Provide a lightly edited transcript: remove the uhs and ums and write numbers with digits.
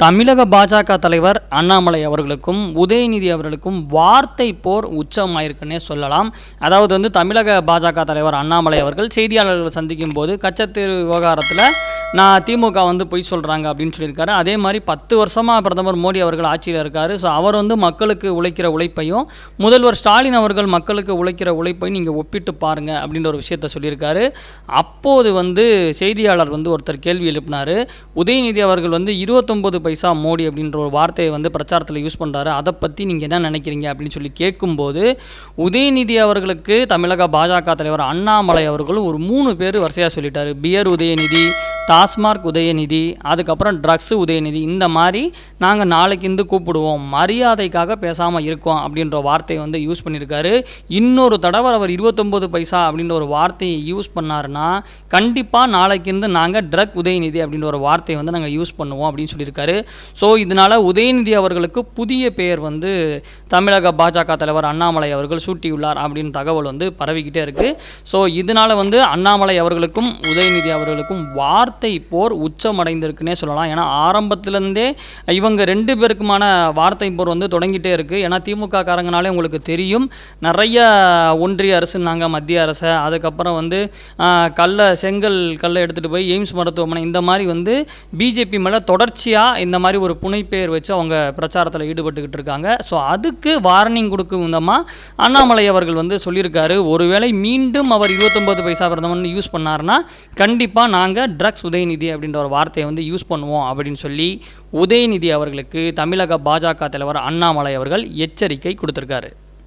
தமிழக பாஜக தலைவர் அண்ணாமலை அவர்களுக்கும் உதயநிதி அவர்களுக்கும் வார்த்தை போர் உச்சமாயிருக்குன்னே சொல்லலாம். அதாவது தமிழக பாஜக தலைவர் அண்ணாமலை அவர்கள் செய்தியாளர்களை சந்திக்கும் போது கச்சத்தீவு விவகாரத்தில் நான் திமுக பொய் சொல்கிறாங்க அப்படின்னு சொல்லியிருக்காரு. அதே மாதிரி 10 வருஷமாக பிரதமர் மோடி அவர்கள் ஆட்சியில் இருக்கார். ஸோ அவர் மக்களுக்கு உழைக்கிற உழைப்பையும் முதல்வர் ஸ்டாலின் அவர்கள் மக்களுக்கு உழைக்கிற உழைப்பையும் நீங்கள் ஒப்பிட்டு பாருங்க அப்படின்ற ஒரு விஷயத்த சொல்லியிருக்காரு. அப்போது செய்தியாளர் ஒருத்தர் கேள்வி எழுப்பினார். உதயநிதி அவர்கள் 29 பைசா மோடி அப்படின்ற ஒரு வார்த்தையை பிரச்சாரத்தில் யூஸ் பண்ணுறாரு. அதை பற்றி நீங்கள் என்ன நினைக்கிறீங்க அப்படின்னு சொல்லி கேட்கும்போது உதயநிதி அவர்களுக்கு தமிழக பாஜக தலைவர் அண்ணாமலை அவர்களும் ஒரு 3 பேர் வரிசையாக சொல்லிட்டாரு. பியர் உதயநிதி, டாஸ்மார்க் உதயநிதி, அதுக்கப்புறம் ட்ரக்ஸ் உதயநிதி, இந்த மாதிரி நாங்கள் நாளைக்கு கூப்பிடுவோம், மரியாதைக்காக பேசாமல் இருக்கோம் அப்படின்ற வார்த்தையை யூஸ் பண்ணியிருக்காரு. இன்னொரு தடவை அவர் 29 பைசா அப்படின்ற ஒரு வார்த்தையை யூஸ் பண்ணாருன்னா கண்டிப்பாக நாளைக்கு நாங்கள் ட்ரக் உதயநிதி அப்படின்ற ஒரு வார்த்தையை நாங்கள் யூஸ் பண்ணுவோம் அப்படின்னு சொல்லியிருக்காரு. ஸோ இதனால் உதயநிதி அவர்களுக்கு புதிய பெயர் தமிழக பாஜக தலைவர் அண்ணாமலை அவர்கள் சூட்டியுள்ளார் அப்படின்னு தகவல் பரவிக்கிட்டே இருக்கு. ஸோ இதனால் அண்ணாமலை அவர்களுக்கும் உதயநிதி அவர்களுக்கும் வார்த்தை போர் உச்சமடைந்திருக்குன்னே சொல்லலாம். ஏன்னா ஆரம்பத்திலேருந்தே இவங்க 2 பேருக்குமான வார்த்தை போர் தொடங்கிட்டே இருக்கு. ஏன்னா திமுக காரங்கனாலே உங்களுக்கு தெரியும், நிறைய ஒன்றிய அரசுனாங்க மத்திய அரசை, அதுக்கப்புறம் செங்கல் கல்லை எடுத்துகிட்டு போய் எய்ம்ஸ் மருத்துவமனை, இந்த மாதிரி பிஜேபி மேலே தொடர்ச்சியாக இந்த மாதிரி ஒரு புனைப்பெயர் வச்சு அவங்க பிரச்சாரத்தில் ஈடுபட்டுக்கிட்டு இருக்காங்க. ஸோ அதுக்கு வார்னிங் கொடுக்கும் விதமாக அண்ணாமலை அவர்கள் சொல்லியிருக்காரு, ஒருவேளை மீண்டும் அவர் 29 பைசா பிரதமர் யூஸ் பண்ணாருன்னா கண்டிப்பாக நாங்கள் ட்ரக்ஸ் உதயநிதி அப்படின்ற ஒரு வார்த்தையை யூஸ் பண்ணுவோம் அப்படின்னு சொல்லி உதயநிதி அவர்களுக்கு தமிழக பாஜக தலைவர் அண்ணாமலை அவர்கள் எச்சரிக்கை கொடுத்திருக்காரு.